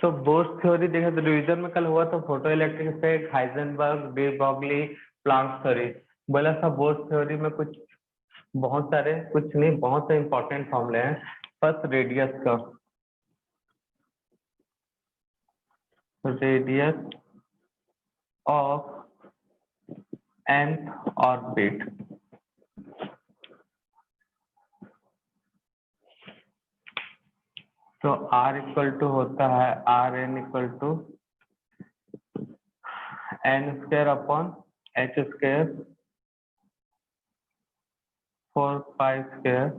तो bourse theory देखे तो रिवीजन में कल हुआ तो photo electric effect, Heisenberg, de Broglie, Planck theory. बोला था बोर्स थ्योरी में कुछ बहुत सारे, कुछ नहीं बहुत से इंपॉर्टेंट फॉर्मूले हैं। फर्स्ट रेडियस का, रेडियस ऑफ nth ऑर्बिट। तो r इक्वल टू होता है R N equal to N square upon H square 4 pi square,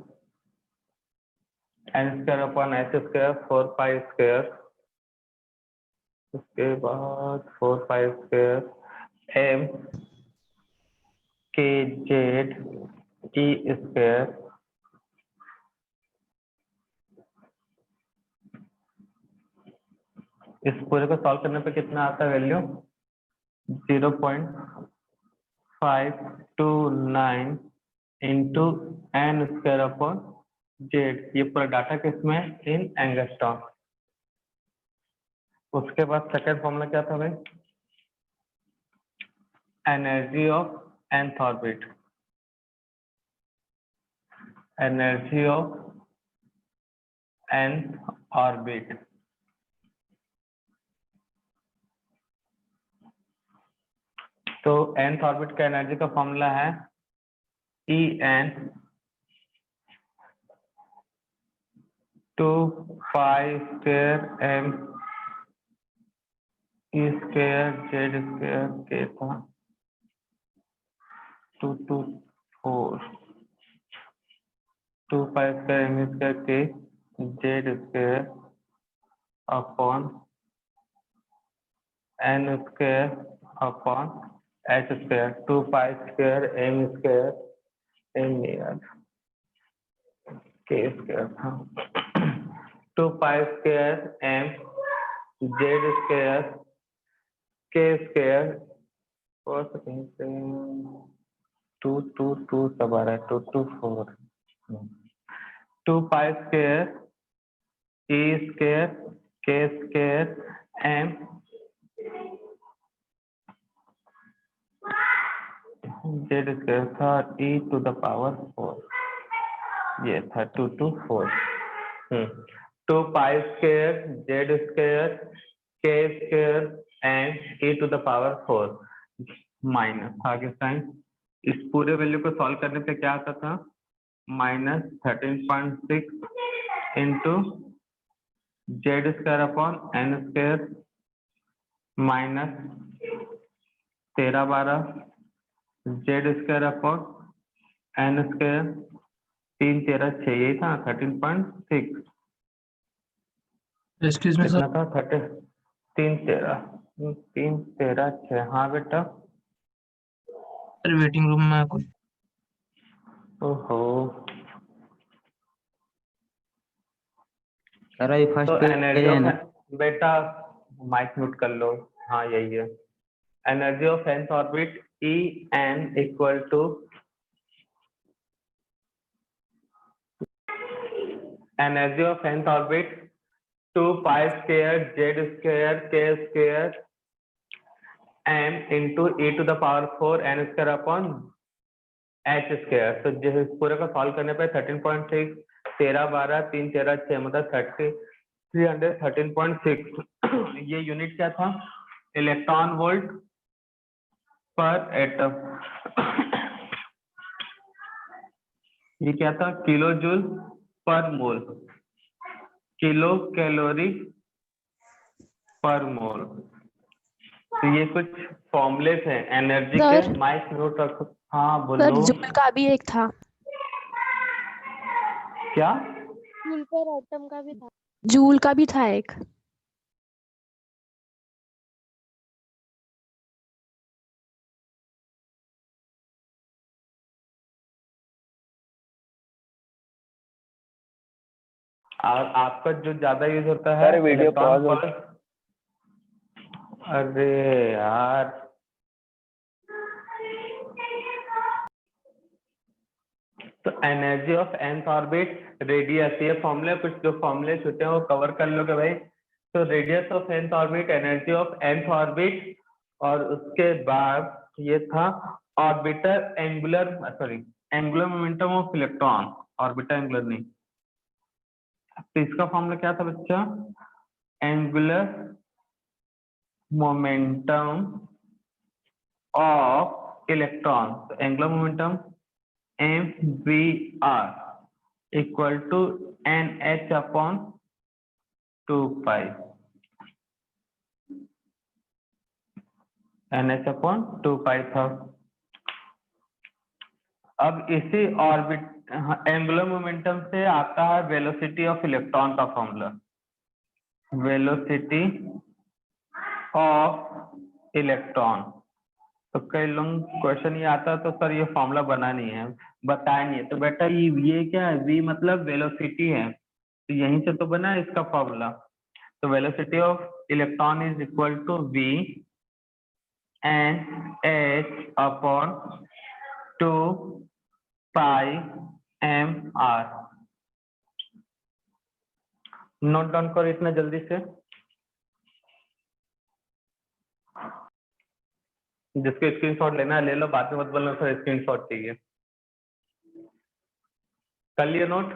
N square upon H square 4 pi square, उसके बाद 4 pi square M K Z T square इस पूरे को solve करने पे कितना आता है value 0.529 into N square upon Z. ये पूरा डाटा किसमें इन एंगस्ट्रॉम। उसके बाद सेकंड फॉर्मूला क्या था भाई, energy of nth orbit, energy of nth orbit. तो nth ऑर्बिट का एनर्जी का फॉर्मूला है E N 2 pi square M E square Z square K था 2 pi square M square K Z square upon N square upon H square 2 pi square M square M K square था 2 pi square M Z square के square और कहीं से 2 सब आ रहा है 2 2 pi square e square के स्क्वायर एम जेड स्क्वायर था e टू द पावर 4, ये था 2 to 4। 2 pi square Z square के square and e to the power 4 minus आगे साइन। इस पूरे वैल्यू को सॉल्व करने पे क्या आता था -13.6 into Z square upon N square minus 13/12 Z square upon N square 3 13 6 यही था 13.6 एक्सक्यूज मी कितना सर, था 3 13 6। हाँ बेटा वेटिंग रूम में कोई ओहो सर अभी तो फर्स्ट एनर्जी है ऑफ ना। बेटा माइक म्यूट कर लो। हाँ यही है energy of nth orbit e n equal to energy of nth orbit 2 pi square Z square के square m into e to the power 4 n square upon H square. तो जिस पूरे को सॉल्व करने पे 13.6 13/12 3 13 6 मतलब 313.6 ये यूनिट क्या था इलेक्ट्रॉन वोल्ट पर एटम। ये क्या था किलो जूल पर मोल, किलो कैलोरी पर मोल। तो ये कुछ फॉर्मूलेस हैं एनर्जी के। सर माइक नोट रखो। हाँ सर बोलो जूल का भी एक था, क्या जूल पर एटम का भी था। जूल का भी था एक। और आपका जो ज्यादा यूज होता है सर वीडियो इलेक्ट्रॉन पॉज हो। पर अरे यार, तो energy of nth orbit radius, ये फॉर्मूले कुछ जो फॉर्मूले छूटे हैं वो कवर कर लोगे भाई। तो radius of nth orbit, energy of nth orbit, और उसके बाद ये था orbiter angular, sorry, angular momentum of electron, orbiter angular नहीं। तो इसका फॉर्मूला क्या था बच्चा? एंगुलर मोमेंटम ऑफ इलेक्ट्रॉन, तो angular momentum mvr equal to nh upon 2 pi, nh upon 2 pi था। अब इसी ऑर्बिट एंगुलर मोमेंटम से आता है वेलोसिटी ऑफ इलेक्ट्रॉन का फॉर्मूला, वेलोसिटी ऑफ इलेक्ट्रॉन। तो कई लोग क्वेश्चन ये आता है तो सर ये फॉर्मूला बना नहीं है, बताया नहीं है, तो बेटा ये क्या है? v मतलब वेलोसिटी है, तो यहीं से तो बना है इसका फॉर्मूला। तो velocity of electron is equal to v N H upon 2 pi mr। Note down करो इतना जल्दी से, जिसको स्क्रीनशॉट लेना है ले लो, बाद में मत बोलना सर स्क्रीनशॉट चाहिए। कर लिया नोट?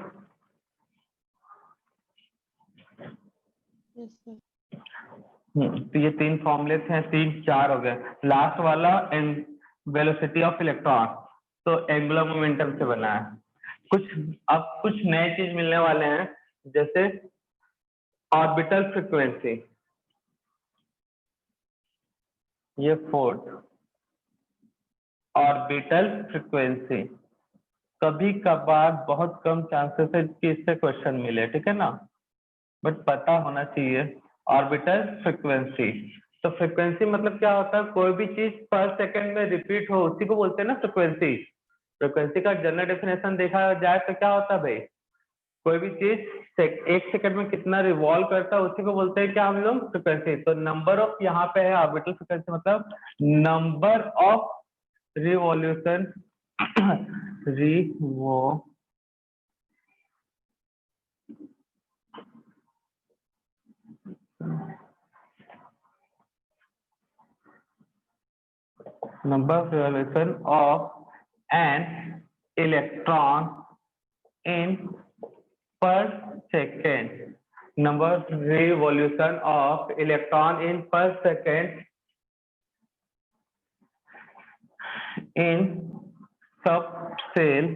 Yes sir. तो ये 3 फॉर्मूले थे, 3 4 हो गए। लास्ट वाला वेलोसिटी ऑफ इलेक्ट्रॉन, तो एंगुलर मोमेंटम से बना है। अब कुछ नए चीज मिलने वाले हैं, जैसे ऑर्बिटल फ्रीक्वेंसी, ये फोर्थ ऑर्बिटल फ्रीक्वेंसी। कभी कभार बहुत कम चांसेस है कि इससे क्वेश्चन मिले, ठीक है ना, बट पता होना चाहिए। ऑर्बिटल फ्रीक्वेंसी, तो फ्रीक्वेंसी मतलब क्या होता है? कोई भी चीज पर सेकंड में रिपीट हो उसी को बोलते हैं ना फ्रीक्वेंसी। फ्रीक्वेंसी का जनरल डेफिनेशन देखा जाए तो क्या होता है भाई? कोई भी चीज 1 सेकंड में कितना रिवॉल्व करता है उसी को बोलते हैं क्या हम लोग? फ्रीक्वेंसी। तो नंबर ऑफ यहाँ पे है ऑर्बिटल फ्रीक्वेंसी मतलब number of revolution Revo number of revolution of an electron in per second, number of revolution of electron in per second in subcell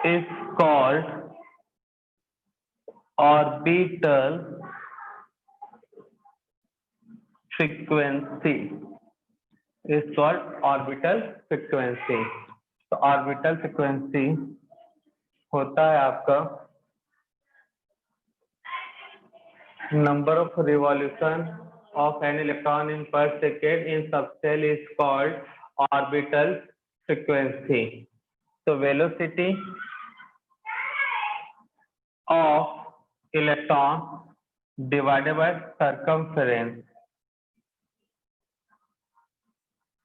is called orbital frequency, is called orbital frequency। तो orbital frequency होता है आपका number of revolution of an electron in per second in subcell is called orbital frequency। So velocity of electron divided by circumference,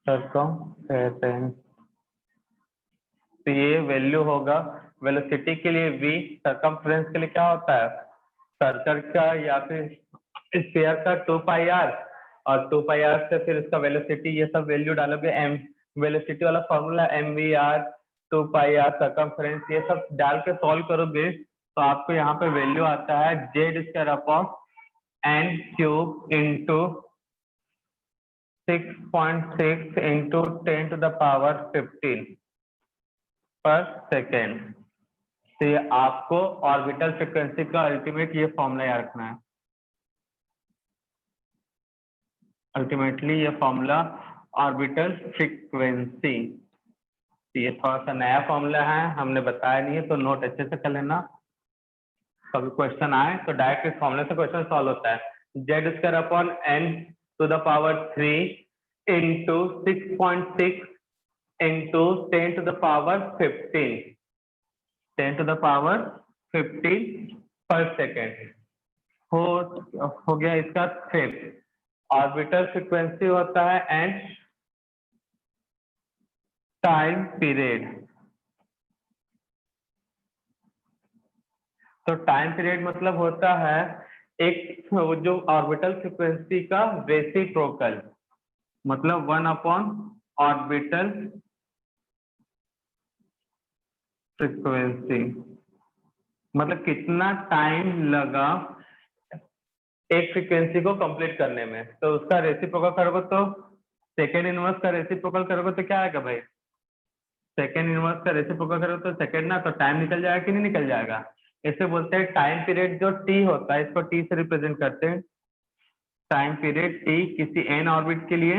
तो ये value होगा velocity के लिए v, circumference के लिए क्या होता है? सर्कल का या फिर स्फीयर का 2 पाई r, और 2 पाई r से फिर इसका वेलोसिटी, ये सब वैल्यू डालोगे m, वेलोसिटी वाला फॉर्मूला mvr 2 पाई r सर्कमफ्रेंस, ये सब डाल के सॉल्व करोगे तो आपको यहाँ पे वैल्यू आता है Z square upon n cube into 6.6 into 10⁻15 पर सेकेंड। तो ये आपको ऑर्बिटल फ्रीक्वेंसी का अल्टीमेट ये फॉर्मूला याद रखना है। अल्टीमेटली ये फॉर्मूला ऑर्बिटल फ्रीक्वेंसी, ये थोड़ा सा नया फॉर्मूला है, हमने बताया नहीं है, तो नोट अच्छे से कर लेना। कभी क्वेश्चन आए तो डायरेक्ट इस फॉर्मूले से क्वेश्चन सॉल्व होता है। Z square upon n⁻³ into 6.6 into 10⁻15 10⁻15 पर सेकेंड हो गया इसका फिफ्थ। ऑर्बिटल फ्रीक्वेंसी होता है एंड टाइम पीरियड। तो टाइम पीरियड मतलब होता है एक जो ऑर्बिटल फ्रीक्वेंसी का रेसिप्रोकल, मतलब 1 अपॉन ऑर्बिटल फ्रीक्वेंसी, मतलब कितना टाइम लगा एक फ्रीक्वेंसी को कंप्लीट करने में। तो उसका रेसिप्रोकल करोगे तो सेकेंड इनवर्स का रेसिप्रोकल करोगे तो क्या आएगा भाई, सेकेंड इनवर्स का रेसिप्रोकल करोगे तो सेकेंड ना, तो टाइम निकल जाएगा कि नहीं निकल जाएगा। इसे बोलते हैं टाइम पीरियड। जो टी होता है इसको टी से रिप्रेजेंट करते हैं, टाइम पीरियड टी किसी एन ऑर्बिट के लिए,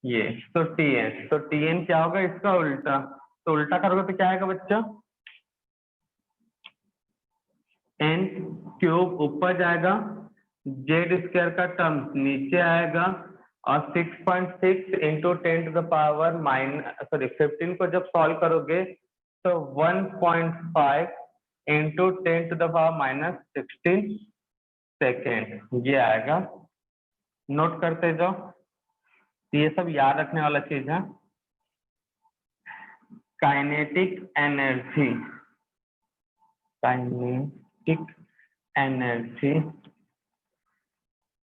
ये तो टी एन। तो टी एन क्या होगा, इसका उल्टा। तो उल्टा करोगे तो क्या आएगा बच्चा, एन क्यूब ऊपर जाएगा, जेड स्क्वायर का टर्म नीचे आएगा, और 6.6 इंटू 15 को जब सॉल्व करोगे तो 1.5 इंटू 10⁻16 सेकेंड ये आएगा। नोट करते जाओ, ये सब याद रखने वाला चीज है। Kinetic energy, kinetic energy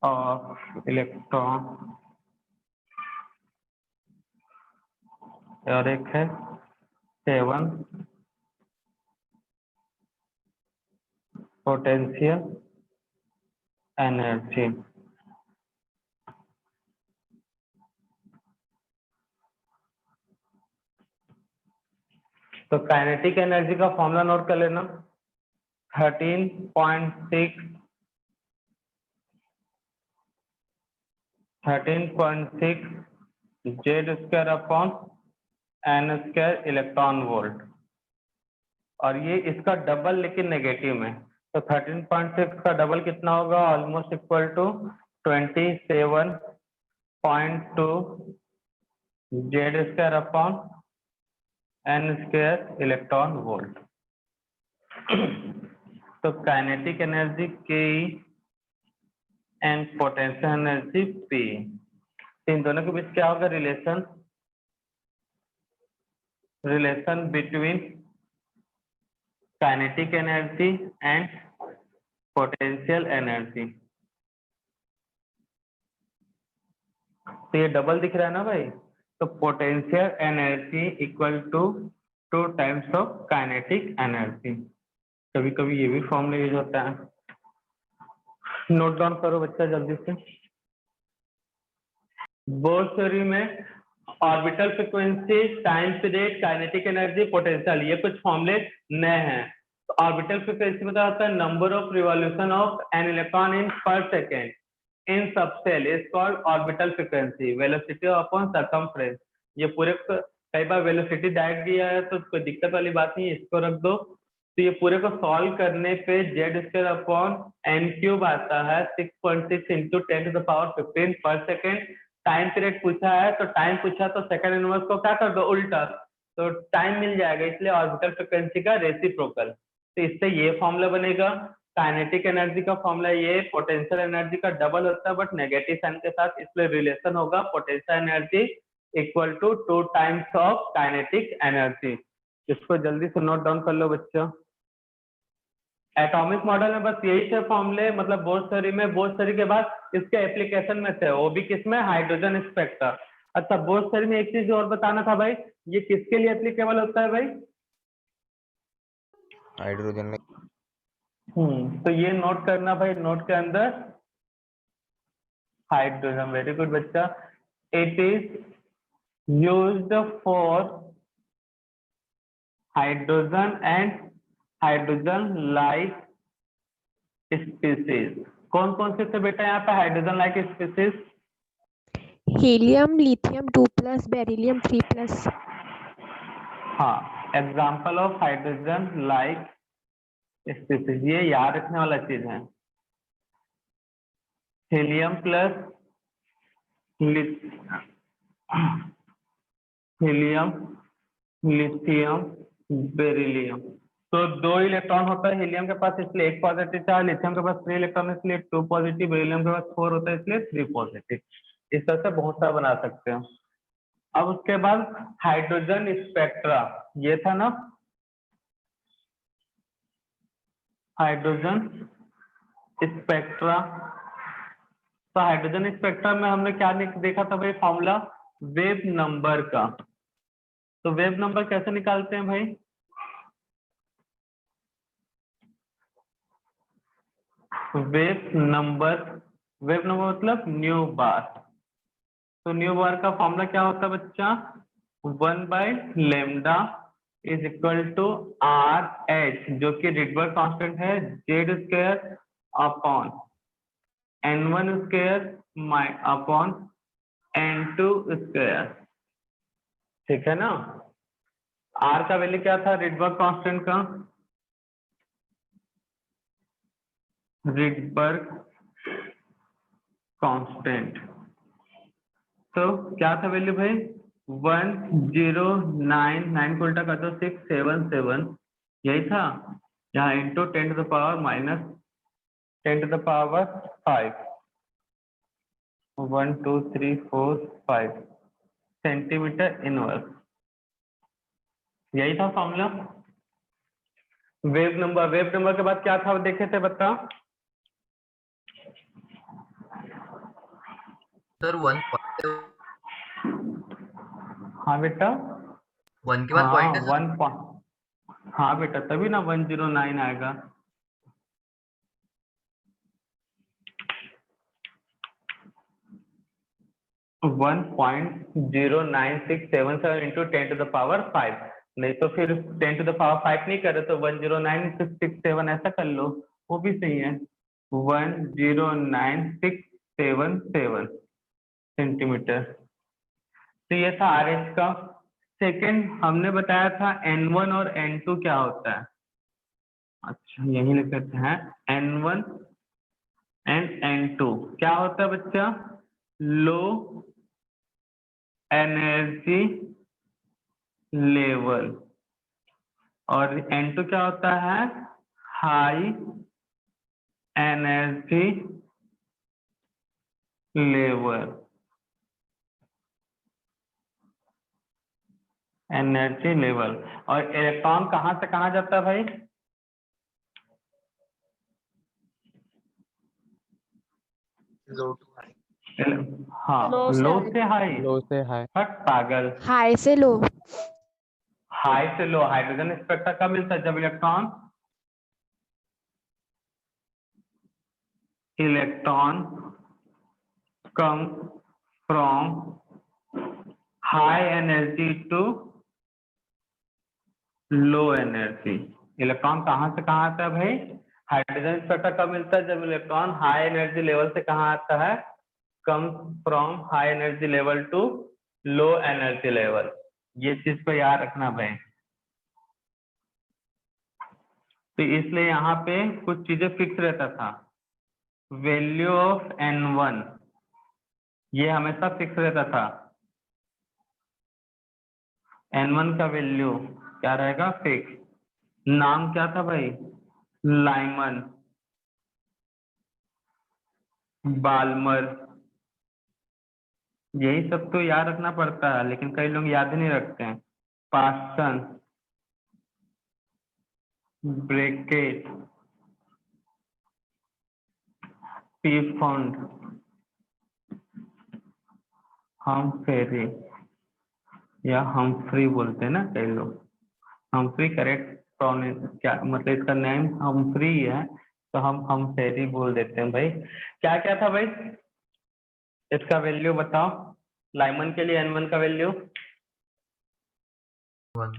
of electron, और एक है 7 पोटेंशियल एनर्जी। तो काइनेटिक एनर्जी का फॉर्मूला नोट कर लेना, 13.6 Z square upon N square electron volt, और ये इसका डबल लेकिन नेगेटिव में। तो 13.6 का डबल कितना होगा, almost equal to 27.2 Z square upon N square electron volt. तो काइनेटिक एनर्जी के एंड पोटेंशियल एनर्जी पी, इन दोनों के बीच क्या होगा relation, relation between kinetic energy and potential energy. तो ये डबल दिख रहा है ना भाई, तो potential energy equal to 2 times of kinetic energy. कभी कभी ये भी फॉर्मूला यूज होता है, नोट डाउन करो बच्चा जल्दी से। बोर थ्योरी में orbital frequency, time period, kinetic energy, potential, ये कुछ फॉर्मूले नए हैं। तो ऑर्बिटल फ्रीक्वेंसी में होता है number of revolution of an electron in per second in subshell is called orbital frequency, velocity upon circumference. ये पूरे कई बार वेलोसिटी डायरेक्ट दिया है तो कोई दिक्कत वाली बात नहीं है, इसको रख दो। तो ये पूरे को सॉल्व करने पे Z square upon N cube आता है 6.6 इंटू 10⁻15 पर सेकेंड। टाइम पीरियड पूछा है तो टाइम पूछा तो सेकंड इनवर्स को क्या कर दो उल्टा, तो टाइम मिल जाएगा, इसलिए ऑर्बिटल फ्रीक्वेंसी का रेसिप्रोकल। तो इससे ये फॉर्मूला बनेगा। काइनेटिक एनर्जी का फॉर्मूला ये, पोटेंशियल एनर्जी का डबल होता है बट नेगेटिव साइन के साथ, इसलिए रिलेशन होगा potential energy equal to 2 times of kinetic energy. इसको जल्दी से नोट डाउन कर लो बच्चों। एटॉमिक मॉडल में बस यही थे फॉर्मूले, मतलब बोर थ्योरी में, बोर थ्योरी के बाद इसके एप्लीकेशन में थे, वो भी किसमें, हाइड्रोजन स्पेक्ट्रा। अच्छा बोर थ्योरी में एक चीज और बताना था भाई, ये किसके लिए एप्लीकेबल होता है भाई, हाइड्रोजन। तो ये नोट करना भाई, नोट के अंदर हाइड्रोजन। वेरी गुड बच्चा। It is used for hydrogen and hydrogen like species. कौन कौन से थे बेटा यहाँ पे hydrogen like species, helium, lithium 2+, beryllium 3+। हाँ example of hydrogen like species, ये याद रखने वाला चीज है। Helium plus helium, lithium, beryllium, तो 2 इलेक्ट्रॉन होता है हीलियम के पास, इसलिए 1 पॉजिटिव चार्ज, लिथियम के पास 3 इलेक्ट्रॉन इसलिए 2 पॉजिटिव, बेरिलियम के पास 4 होता है इसलिए 3 पॉजिटिव। इस तरह से बहुत सारा बना सकते हो। अब उसके बाद हाइड्रोजन स्पेक्ट्रा, ये था ना हाइड्रोजन स्पेक्ट्रा। तो हाइड्रोजन स्पेक्ट्रा में हमने क्या देखा था भाई, फॉर्मूला वेव नंबर का। तो वेव नंबर कैसे निकालते हैं भाई, वेव नंबर मतलब न्यू बार। तो न्यू बार का फॉर्मूला क्या होता है बच्चा, 1/λ इज इक्वल टू RH, जो कि रिडबर्ग कांस्टेंट है, Z² upon N1² upon N2²। ठीक है ना। R का वैल्यू क्या था रिडबर्ग कांस्टेंट का, रिडबर्ग कांस्टेंट तो क्या था वैल्यू भाई, 1099 को उल्टा कर दो 677, यही था। यहाँ into 10 to the power minus 10 to the power 5, 1 2 3 4 5 centimetre inverse, यही था फॉर्मूला। वेव नंबर के बाद क्या था देखे थे बता, सर 1 हाँ बेटा, 1 के बाद पॉइंट है सर। 1 हाँ बेटा, तभी ना 109 आएगा। तो 1.09677 इंटू 10 टू द पावर 5, नहीं तो फिर 10 टू द पावर 5 नहीं करे तो 109667 ऐसा कर लो, वो भी सही है। 109677 सेंटीमीटर। तो ये था RH का। सेकंड हमने बताया था N1 और N2 क्या होता है, अच्छा यही लिख देते हैं, N1 एंड N2 क्या होता है बच्चा, लो एनर्जी लेवल, और N2 क्या होता है, high energy level, energy level. और इलेक्ट्रॉन कहाँ से कहाँ जाता है भाई, लो हाँ लो से हाई, लो से हाई, हट पागल, हाई से लो। हाई से लो। हाइड्रोजन स्पेक्ट्रा कब मिलता है, जब electron come from high energy to low energy. Electron कहाँ से कहाँ आता है भाई, हाइड्रोजन स्पेक्ट्रा कब मिलता है, जब इलेक्ट्रॉन हाई एनर्जी लेवल से कहाँ आता है, come from high energy level to low energy level. ये चीज को याद रखना भाई। तो इसलिए यहाँ पे कुछ चीजें फिक्स रहता था, वैल्यू ऑफ N1 ये हमेशा फिक्स रहता था, N1 का वैल्यू क्या रहेगा, फिक्स। नाम क्या था भाई, लाइमन, बाल्मर, यही सब तो याद रखना पड़ता है, लेकिन कई लोग याद ही नहीं रखते हैं। पास्टन, ब्रैकेट, पीफॉन्ड, हमफ्री या हमफ्री बोलते हैं ना कई लोग, हमफ्री करेक्ट क्या मतलब, इसका नेम हमफ्री है तो हम हमफ्री बोल देते हैं भाई। क्या क्या था भाई, इसका वैल्यू बताओ, लाइमन के लिए N1 का वैल्यू, 1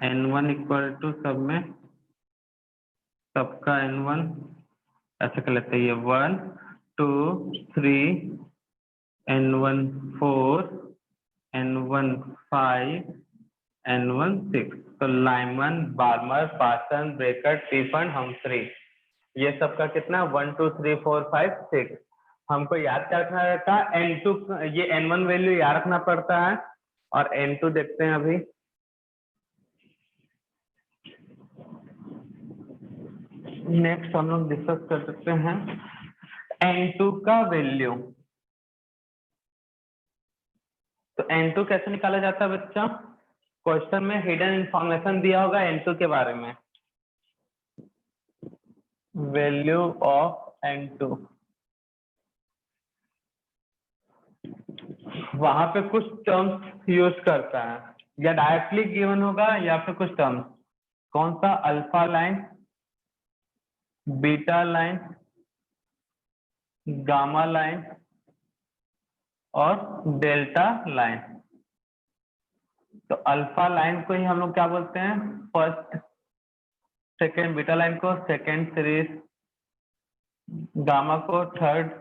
N1 इक्वल टू सब में सबका N1 ऐसे कर लेते हैं, 1 2 3 N1 4 N1 5 N1 6। तो लाइमन, बार्मर, पास्टन, ब्रेकर, पीफन, हमफ्री, ये सबका कितना 1 2 3 4 5 6। हमको याद क्या रखना रहता है, N2 ये N1 वैल्यू याद रखना पड़ता है, और N2 देखते हैं अभी, नेक्स्ट हम लोग डिस्कस कर सकते हैं N2 का वैल्यू। तो N2 कैसे निकाला जाता है बच्चा? क्वेश्चन में हिडन इंफॉर्मेशन दिया होगा N2 के बारे में। वैल्यू ऑफ N2, वहां पे कुछ टर्म्स यूज करता है, या डायरेक्टली गिवन होगा या फिर कुछ टर्म्स। कौन सा? Alpha line, beta line, gamma line और डेल्टा लाइन। तो अल्फा लाइन को ही हम लोग क्या बोलते हैं? फर्स्ट, सेकेंड, बीटा लाइन को सेकेंड सीरीज, गामा को थर्ड,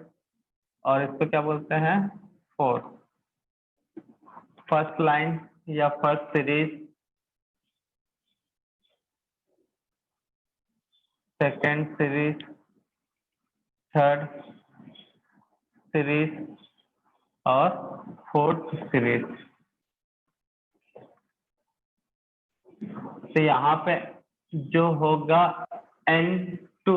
और इसको क्या बोलते हैं? फोर्थ। फर्स्ट लाइन या first series, second series, third series और फोर्थ सीरीज। तो यहाँ पे जो होगा N2,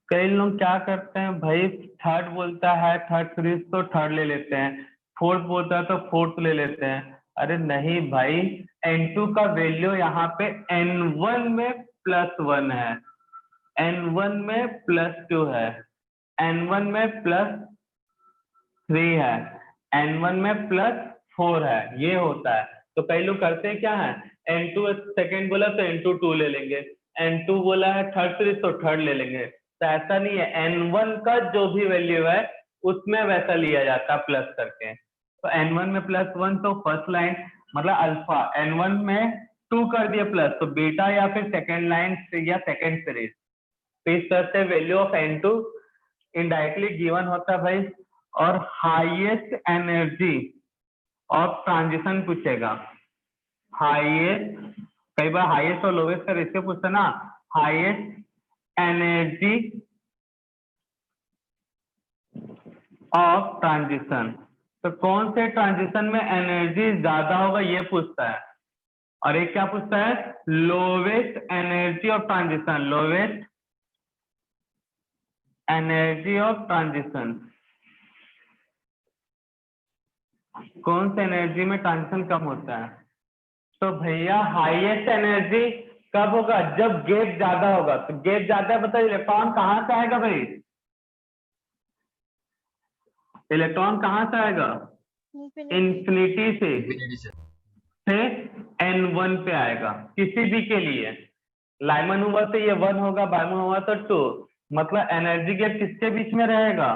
कई लोग क्या करते हैं भाई, थर्ड बोलता है थर्ड सीरीज तो थर्ड ले लेते हैं, फोर्थ बोलता है तो फोर्थ ले लेते हैं। अरे नहीं भाई, N2 का वैल्यू यहाँ पे N1 में +1 है, N1 में +2 है, N1 में +3 है, N1 में +4 है, ये होता है। तो कई लोग करते हैं क्या है, N2 सेकेंड बोला तो N2 2 ले लेंगे, N2 बोला है थर्ड सीरीज तो थर्ड ले लेंगे। तो ऐसा नहीं है, N1 का जो भी वैल्यू है उसमें वैसा लिया जाता है प्लस करके। तो N1 में +1 तो फर्स्ट लाइन मतलब अल्फा, N1 में 2 कर दिया प्लस, तो बीटा या फिर सेकेंड लाइन या सेकेंड सीरीज। तो इस तरह से value of N2 indirectly given होता है भाई। और हाईएस्ट एनर्जी ऑफ ट्रांजिशन पूछेगा, हाईएस्ट, कई बार हाईएस्ट और लोवेस्ट का रेशियो पूछता ना, हाईएस्ट एनर्जी ऑफ ट्रांजिशन। तो कौन से ट्रांजिशन में एनर्जी ज्यादा होगा ये पूछता है। और एक क्या पूछता है? Lowest energy of transition, lowest energy of transition, कौन से एनर्जी में ट्रांजिशन कम होता है? तो भैया हाईएस्ट एनर्जी कब होगा? जब गैप ज्यादा होगा। तो गैप ज्यादा है, बताइए इलेक्ट्रॉन कहां से आएगा भाई? इलेक्ट्रॉन कहां से आएगा? इन्फिनिटी से इंफिनिटी से। N1 पे आएगा किसी भी के लिए। लाइमन हुआ तो ये 1 होगा, बायमन हुआ तो 2। मतलब एनर्जी गैप किसके बीच में रहेगा?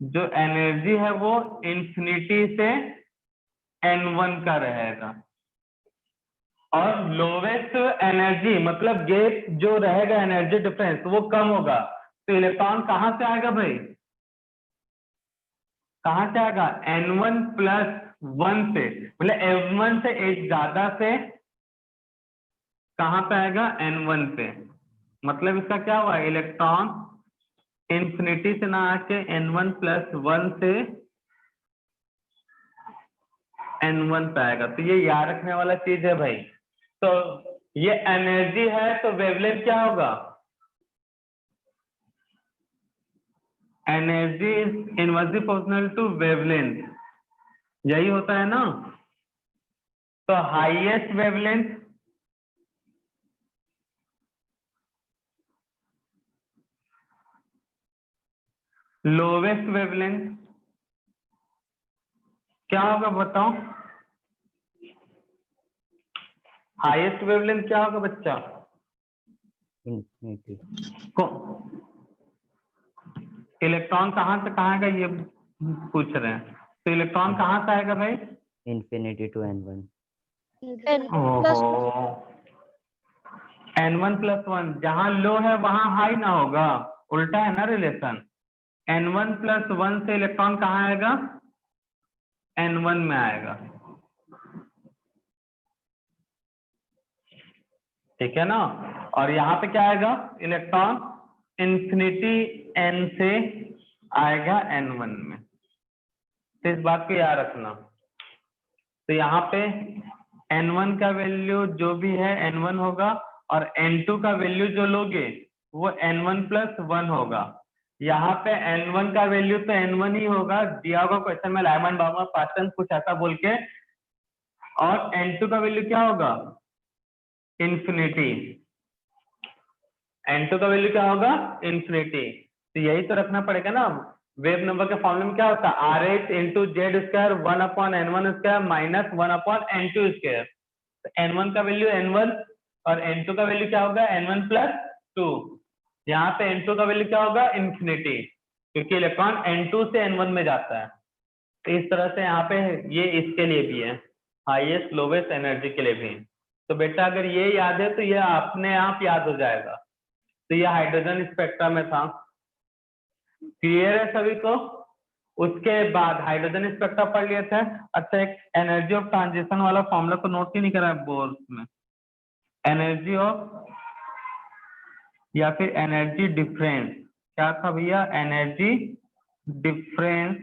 जो एनर्जी है वो इन्फिनिटी से N1 का रहेगा। और लोवेस्ट एनर्जी मतलब गैप जो रहेगा, एनर्जी डिफरेंस वो कम होगा। तो इलेक्ट्रॉन कहां से आएगा भाई? कहां से आएगा? N1 + 1 से, मतलब N1 से एक ज्यादा से कहां पे आएगा? N1 पे। मतलब इसका क्या हुआ? इलेक्ट्रॉन इन्फिनिटी से ना आके N1 + 1 से N1 पे आएगा। तो ये याद रखने वाला चीज है भाई। तो ये एनर्जी है, तो वेवलेंथ क्या होगा? Energy is inversely proportional to wavelength, यही होता है ना। तो हाईएस्ट वेवलेंथ लोवेस्ट वेवलेंथ क्या होगा बताओ? हाईएस्ट वेवलेंथ क्या होगा बच्चा? इंफिनिटी। इलेक्ट्रॉन कहां से कहां आएगा ये पूछ रहे हैं। तो इलेक्ट्रॉन कहां से आएगा भाई? Infinity to N1। ओहो, N1 + 1, जहां लो है वहां हाई ना होगा, उल्टा है ना रिलेशन। N1 + 1 से इलेक्ट्रॉन कहां आएगा? N1 में आएगा। ठीक है ना। और यहाँ पे क्या आएगा? इलेक्ट्रॉन इन्फिनिटी N से आएगा N1 में। तो इस बात को याद रखना। तो यहाँ पे N1 का वैल्यू जो भी है N1 होगा, और N2 का वैल्यू जो लोगे वो N1+1 होगा। यहाँ पे N1 का वैल्यू तो N1 ही होगा, दिया होगा क्वेश्चन में लाइमन बार्मा पैटर्न कुछ ऐसा बोल के, और N2 का वैल्यू क्या होगा? इंफिनिटी। N2 का वैल्यू क्या होगा? इंफिनिटी। तो यही तो रखना पड़ेगा ना। वेव नंबर के फॉर्मूले में क्या होता है? RH into Z square 1/N1 square minus 1/N2 square. तो N1 का वैल्यू N1 और N2 का वैल्यू क्या होगा? N1+2। यहाँ पे N2 का वैल्यू क्या होगा? इंफिनिटी, क्योंकि इलेक्ट्रॉन N2 से N1 में जाता है। तो इस तरह से यहाँ पे ये इसके लिए भी है, हाईएस्ट लोवेस्ट एनर्जी के लिए भी। तो बेटा अगर ये याद है तो ये अपने आप याद हो जाएगा। तो ये हाइड्रोजन स्पेक्ट्रम में था। क्लियर है सभी को? उसके बाद हाइड्रोजन स्पेक्ट्रम पढ़ लिए थे। अच्छा, एक एनर्जी ऑफ ट्रांजिशन वाला फॉर्मूला तो नोट ही नहीं करा बोर्ड में। एनर्जी ऑफ या फिर एनर्जी डिफरेंस क्या था भैया? एनर्जी डिफरेंस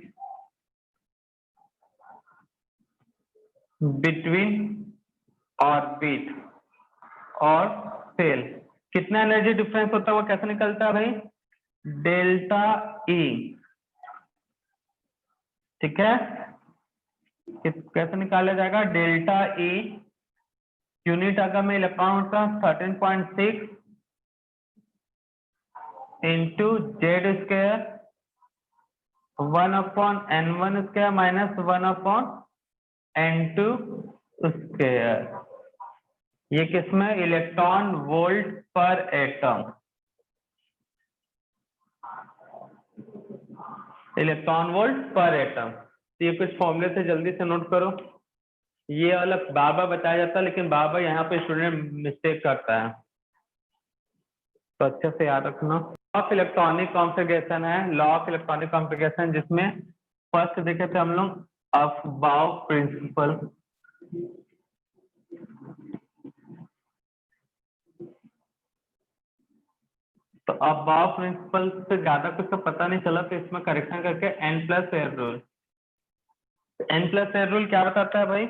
बिटवीन ऑर्बिट और सेल। कितना एनर्जी डिफरेंस होता है वो कैसे निकलता है भाई? Delta E. ठीक है, कैसे निकाला जाएगा? डेल्टा ई यूनिट अगर में इलेक्ट्रॉन का 13.6 into Z square 1/N1 square minus 1/N2 square. ये किसमें? इलेक्ट्रॉन वोल्ट पर एटम। इलेक्ट्रॉन वोल्ट पर एटम। तो ये कुछ फॉर्मूले से जल्दी से नोट करो। ये वाला बार बार बताया जाता है, लेकिन बार बार यहाँ पे स्टूडेंट मिस्टेक करता है, तो अच्छे से याद रखना। लॉ ऑफ इलेक्ट्रॉनिक कॉन्फ़िगरेशन है, लॉ ऑफ इलेक्ट्रॉनिक कॉन्फ़िगरेशन, जिसमें फर्स्ट देखे थे हम लोग अफबाउ प्रिंसिपल। तो अफबाउ प्रिंसिपल से ज्यादा कुछ तो पता नहीं चला, तो इसमें करेक्शन करके N+L रूल। N+L रूल क्या बताता है भाई?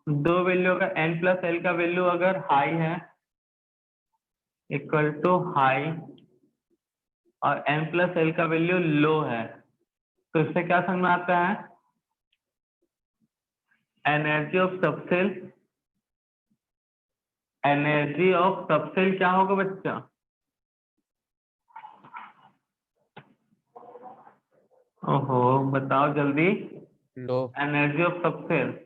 दो वैल्यू अगर N+L का वैल्यू अगर हाई है इक्वल टू हाई और N+L का वैल्यू लो है, तो इससे क्या समझ में आता है? Energy of subshell. Energy of subshell क्या होगा बच्चा? ओहो, बताओ जल्दी। लो। एनर्जी ऑफ सबसेल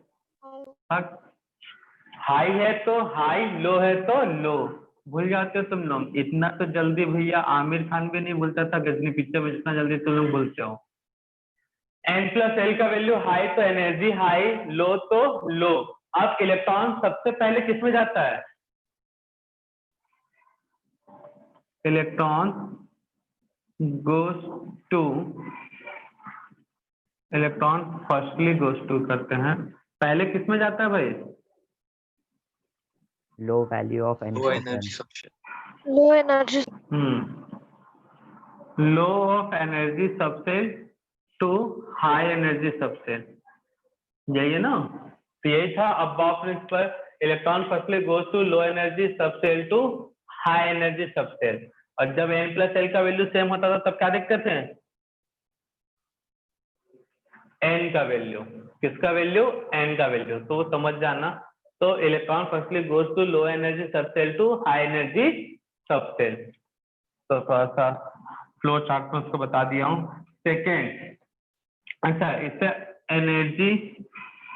हाई है तो हाई, लो है तो लो। भूल जाते हो तुम लोग इतना तो जल्दी। भैया आमिर खान भी नहीं भूलता था गजनी पिक्चर में, जितना जल्दी तुम लोग भूलते हो। N+L का वैल्यू हाई तो एनर्जी हाई, लो तो लो। अब इलेक्ट्रॉन सबसे पहले किस में जाता है? Electron goes to, electron firstly goes to करते हैं, पहले किस में जाता है भाई? Low value of low energy N+1। सबसे। Low energy low of energy subshell to high energy subshell, यही है ना? तो यही था Aufbau principle. Electron firstly goes to low energy subshell to high energy subshell. और जब N+L का वैल्यू सेम होता था तब क्या देखते थे? N का वैल्यू। किसका वैल्यू? N का वैल्यू। तो वो समझ जाना। तो electron firstly goes to low energy subshell to high energy subshell. तो थोड़ा सा फ्लो चार्ट में उसको बता दिया हूँ। सेकेंड, अच्छा, इससे energy,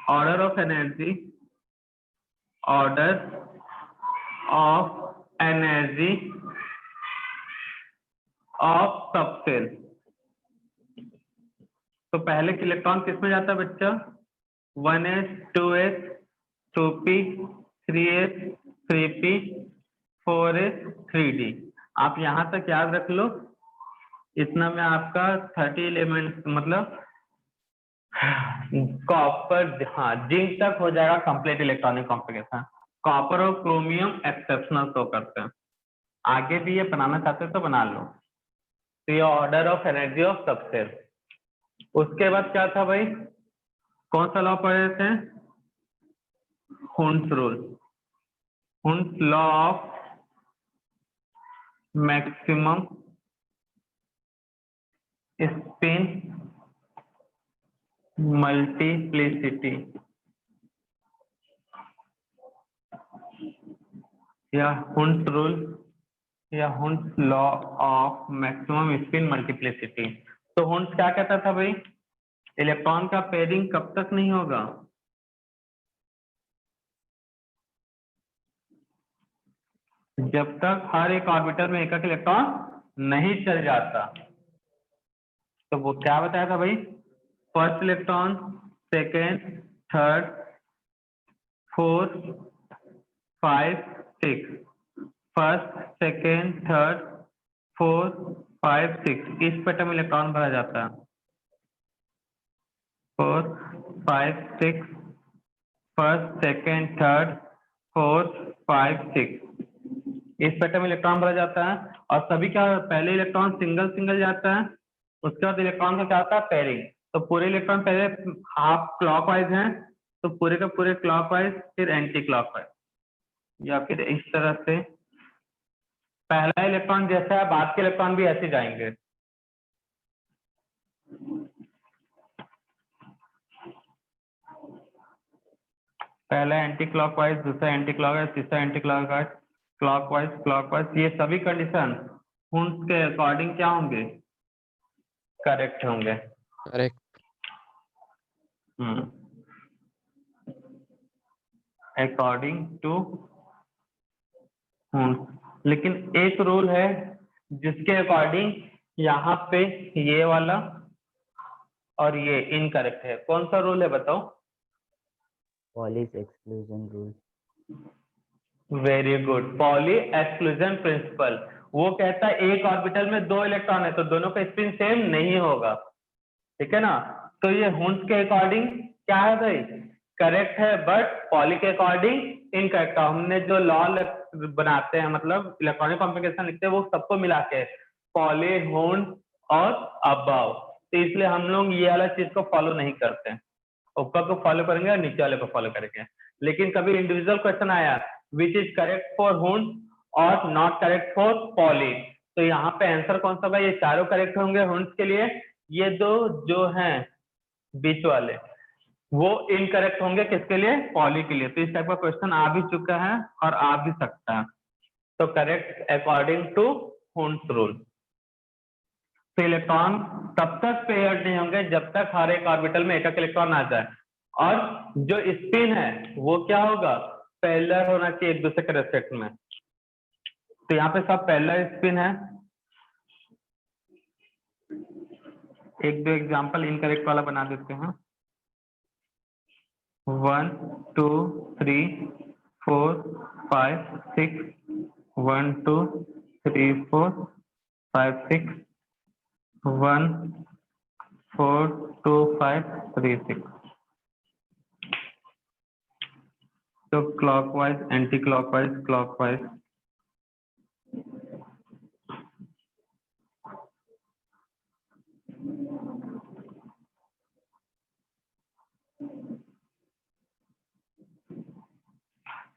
order of energy, order of energy of subshell. तो पहले इलेक्ट्रॉन किस में जाता है बच्चा? 1s 2s 2p 3s 3p 4s 3d। आप यहां तक याद रख लो। इतना में आपका 30 एलिमेंट मतलब कॉपर, हाँ, जिंक तक हो जाएगा कंप्लीट इलेक्ट्रॉनिक कॉन्फ़िगरेशन। कॉपर और क्रोमियम एक्सेप्शनल शो करते हैं। आगे भी ये बनाना चाहते तो बना लो। तो ये order of energy of subshell. उसके बाद क्या था भाई? कौन सा लॉ पढ़े थे? Hund's rule. हुंस law of maximum spin multiplicity या हुंस रूल या हुंस law of maximum spin multiplicity. तो हुंस क्या कहता था भाई, इलेक्ट्रॉन का पेयरिंग कब तक नहीं होगा, जब तक हर एक ऑर्बिटल में एक एक इलेक्ट्रॉन नहीं चल जाता। तो वो क्या बताया था भाई, first electron, second, third, fourth, 5, 6, first, second, third, fourth, 5, 6 इस पैटर्न में इलेक्ट्रॉन भरा जाता है। 4, 5, 6, फर्स्ट, सेकेंड, थर्ड, फोर्थ, 5, 6 इस पैटर्न में इलेक्ट्रॉन भरा जाता है। और सभी क्या, पहले इलेक्ट्रॉन सिंगल सिंगल जाता है, उसके बाद इलेक्ट्रॉन का क्या होता है, पेयरिंग। तो पूरे इलेक्ट्रॉन पहले हाफ क्लॉकवाइज हैं, तो पूरे का पूरे क्लॉकवाइज, फिर एंटी क्लॉकवाइज, या फिर इस तरह से पहला इलेक्ट्रॉन जैसा है बाद के इलेक्ट्रॉन भी ऐसे जाएंगे। पहला एंटी क्लॉकवाइज, दूसरा एंटी क्लॉकवाइज, तीसरा एंटी क्लॉकवाइज, क्लॉकवाइज क्लॉकवाइज, ये सभी कंडीशन हुंस के अकॉर्डिंग क्या होंगे, करेक्ट होंगे। करेक्ट। According to Hund's. लेकिन एक रूल है जिसके अकॉर्डिंग यहाँ पे ये वाला और ये इनकरेक्ट है। कौन सा रूल है बताओ? Pauli's exclusion rule. Very good, poly exclusion principle. वो कहता है एक ऑर्बिटल में 2 इलेक्ट्रॉन है तो दोनों का स्पिन सेम नहीं होगा, ठीक है ना। तो ये हुंस के अकॉर्डिंग क्या है भाई, करेक्ट है, बट पॉली के अकॉर्डिंग इनकरेक्ट। हमने जो लॉ बनाते हैं, मतलब इलेक्ट्रॉनिक कॉम्प्लिकेशन लिखते हैं, वो सबको मिला के पॉली, हुंस और अबाव। तो इसलिए हम लोग ये वाला चीज को फॉलो नहीं करते हैं, ऊपर को फॉलो करेंगे और नीचे वाले को फॉलो करेंगे। लेकिन कभी इंडिविजुअल क्वेश्चन आया विच इज करेक्ट फॉर हुंस और नॉट करेक्ट फॉर पॉली, तो यहाँ पे आंसर कौन सा भाई, ये चारों करेक्ट होंगे हुंस के लिए, ये दो जो हैं बीच वाले वो इनकरेक्ट होंगे किसके लिए, पॉली के लिए। तो इस टाइप का क्वेश्चन आ भी चुका है और आ भी सकता है। तो correct according to Hund's rule. तो इलेक्ट्रॉन तब तक पेयर्ड नहीं होंगे जब तक हर एक ऑर्बिटल में एक एक इलेक्ट्रॉन आ जाए, और जो स्पिन है वो क्या होगा, पैरेलल होना चाहिए एक दूसरे के रेस्पेक्ट में। तो यहाँ पे सब पैरेलल स्पिन है। एक दो एग्जांपल इनकरेक्ट वाला बना देते हैं। 1 2 3 4 5 6 1 2 3 4 5 6 1 4 2 5 3 6। तो क्लॉकवाइज, एंटी क्लॉकवाइज, क्लॉकवाइज।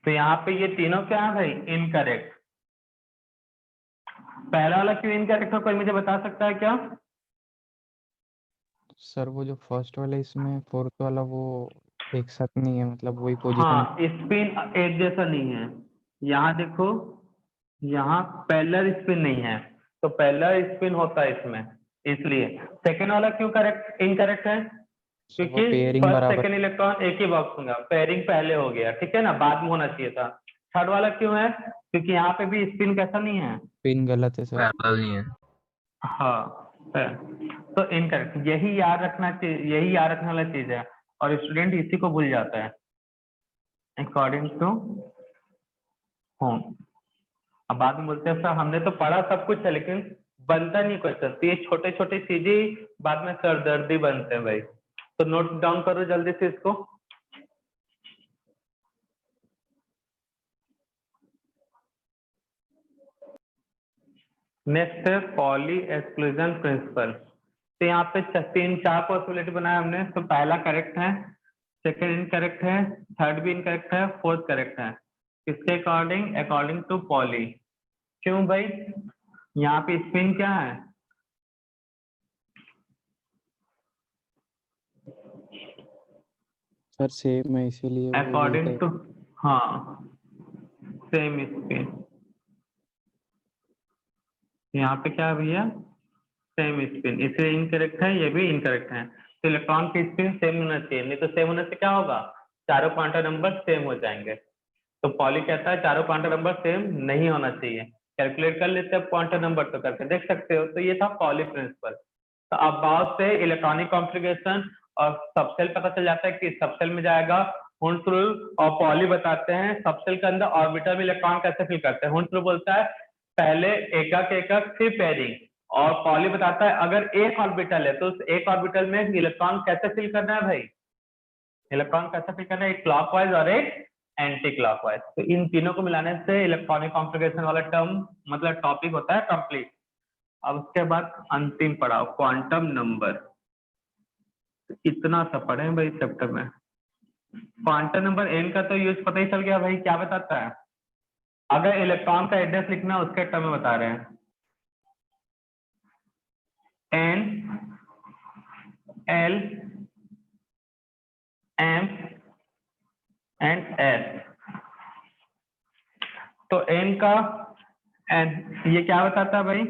तो यहाँ पे ये तीनों क्या है भाई, इनकरेक्ट। पहला वाला क्यों इनकरेक्ट है, कोई मुझे बता सकता है क्या? सर वो जो फर्स्ट वाला इसमें फोर्थ वाला वो एक साथ नहीं है, मतलब वही पोजीशन। हाँ, स्पिन एक जैसा नहीं है। यहाँ देखो, यहाँ पैरेलल स्पिन नहीं है, तो पैरेलल स्पिन होता है इसमें, इसलिए। सेकंड वाला क्यों करेक्ट इनकरेक्ट है, क्योंकि पेयरिंग फर्स्ट बराबर। सेकंड इलेक्ट्रॉन एक ही बॉक्स होगा, पेयरिंग पहले हो गया, ठीक है ना, बाद में होना चाहिए था। थर्ड वाला क्यों है, क्योंकि यहाँ पे भी स्पिन कैसा नहीं है, पिन गलत है सर। पैरेलल नहीं है। हाँ। तो इनकरेक्ट, यही याद रखना चाहिए, यही याद रखने वाला चीज है, और स्टूडेंट इसी को भूल जाता है। अकॉर्डिंग टू होम, अब बाद में बोलते हैं सर हमने तो पढ़ा सब कुछ है लेकिन बनता नहीं क्वेश्चन। तो ये छोटे छोटे चीजें बाद में सरदर्दी बनते हैं भाई। तो नोट डाउन करो जल्दी से इसको। नेक्स्ट है पॉली एक्सक्लूजन प्रिंसिपल। तो यहाँ पे 3-4 पॉसिबिलिटी बनाया हमने। तो पहला करेक्ट है, सेकंड इनकरेक्ट है, थर्ड भी इनकरेक्ट है, फोर्थ करेक्ट है। किसके अकॉर्डिंग? According to poly. क्यों भाई? यहाँ पे स्पिन क्या है? सर सेम है इसीलिए वो अकॉर्डिंग उल्टे। टू, हाँ सेम स्पिन। यहाँ पे क्या है भैया? सेम स्पिन, इसलिए इनकरेक्ट है, ये भी इनकरेक्ट है। तो इलेक्ट्रॉन की स्पिन सेम होना चाहिए, नहीं तो सेम होने से क्या होगा? चारों क्वांटम नंबर सेम हो जाएंगे। तो पॉली कहता है चारों क्वांटम नंबर सेम नहीं होना चाहिए। कैलकुलेट कर लेते हैं क्वांटम नंबर, तो करके देख सकते हो। तो ये था पॉली प्रिंसिपल। तो अब बहुत से इलेक्ट्रॉनिक कॉन्फ़िगरेशन और सबसेल पता चल जाता है कि सबसेल में जाएगा हुंस रूल, और पॉली बताते हैं सबसेल के अंदर ऑर्बिटल में इलेक्ट्रॉन कैसे फिल करते हैं। हुंस रूल बोलता है पहले एकक एकक फिर पेयरिंग, और पॉली बताता है अगर एक ऑर्बिटल है तो उस एक ऑर्बिटल में इलेक्ट्रॉन कैसे फिल करना है भाई? इलेक्ट्रॉन कैसे फिल करना है? एक क्लॉकवाइज और एक एंटी क्लॉकवाइज। तो इन तीनों को मिलाने से इलेक्ट्रॉनिक कॉन्फ़िगरेशन वाला टर्म मतलब टॉपिक होता है कंप्लीट। अब उसके बाद अंतिम पड़ाव क्वांटम नंबर। इतना सा पढ़े भाई चैप्टर में। क्वांटम नंबर n का तो यूज पता ही चल गया भाई, क्या बताता है? अगर इलेक्ट्रॉन का एड्रेस लिखना उसके टर्म में बता रहे हैं। n l m and s। तो n का n ये क्या बताता है भाई?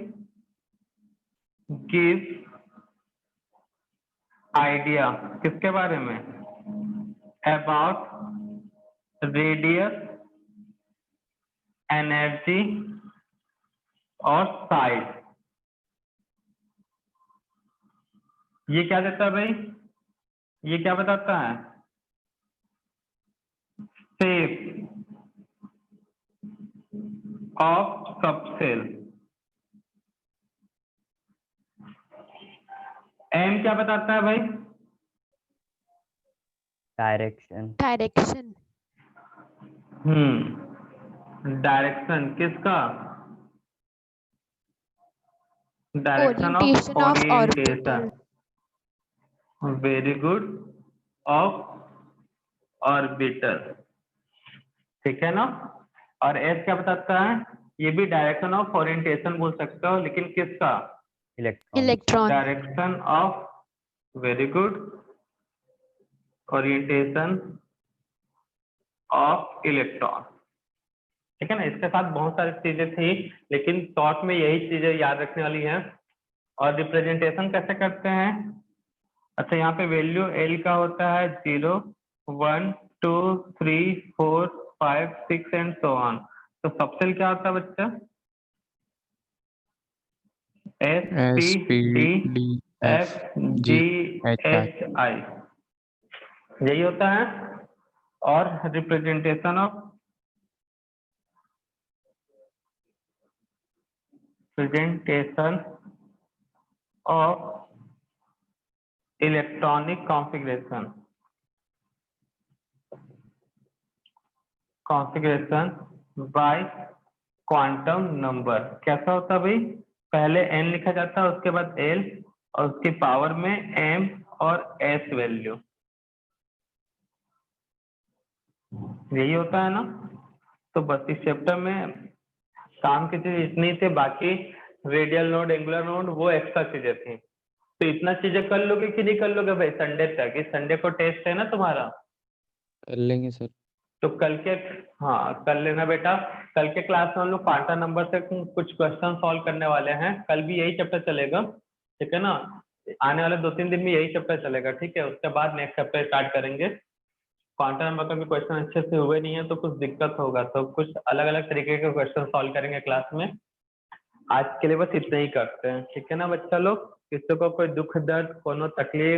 गिव आइडिया किसके बारे में? अबाउट रेडियस, एनर्जी और साइज। ये क्या देता है भाई? ये क्या बताता है? Shape of subshell. एम क्या बताता है भाई? डायरेक्शन। Direction. डायरेक्शन किसका? Direction Orientation of of orientation. orbital. Very good. Of orbital, ठीक है ना? और एस क्या बताता है? ये भी डायरेक्शन ऑफ ओरिएंटेशन बोल सकते हो, लेकिन किसका? Electron. Electron. Direction of, very good, orientation of electron. ठीक है ना? इसके साथ बहुत सारी चीजें थी, लेकिन शॉर्ट में यही चीजें याद रखने वाली हैं। और रिप्रेजेंटेशन कैसे करते हैं? अच्छा, यहाँ पे वैल्यू एल का होता है 0 1 2 3 4 5 6 एंड सो ऑन। तो सबसेल क्या होता है बच्चा? S P D SPD F G FGHI। H I, यही होता है। और representation of electronic configuration by quantum number. कैसा होता है भाई? पहले n लिखा जाता है, उसके बाद l, और उसकी पावर में m और s वैल्यू। यही होता है ना? तो बस इस चैप्टर में काम की चीज इतनी थी, बाकी रेडियल नोड, एंगुलर नोड वो एक्स्ट्रा चीजें थी। तो इतना चीजें कर लोगे कि नहीं कर लोगे भाई संडे तक? इस संडे को टेस्ट है ना तुम्हारा? कर लेंगे सर। तो कल के, हाँ कर लेना बेटा। कल के क्लास में हम लोग क्वांटम नंबर से कुछ क्वेश्चन सॉल्व करने वाले हैं। कल भी यही चैप्टर चलेगा, ठीक है ना? आने वाले 2-3 दिन में यही चैप्टर चलेगा, ठीक है? उसके बाद नेक्स्ट चैप्टर स्टार्ट करेंगे। क्वांटम नंबर का भी क्वेश्चन अच्छे से हुए नहीं है तो कुछ दिक्कत होगा, तो कुछ अलग अलग तरीके के क्वेश्चन सॉल्व करेंगे क्लास में। आज के लिए बस इतना ही करते हैं, ठीक है ना बच्चा लोग? किसी को कोई दुख दर्द, कोनो तकलीफ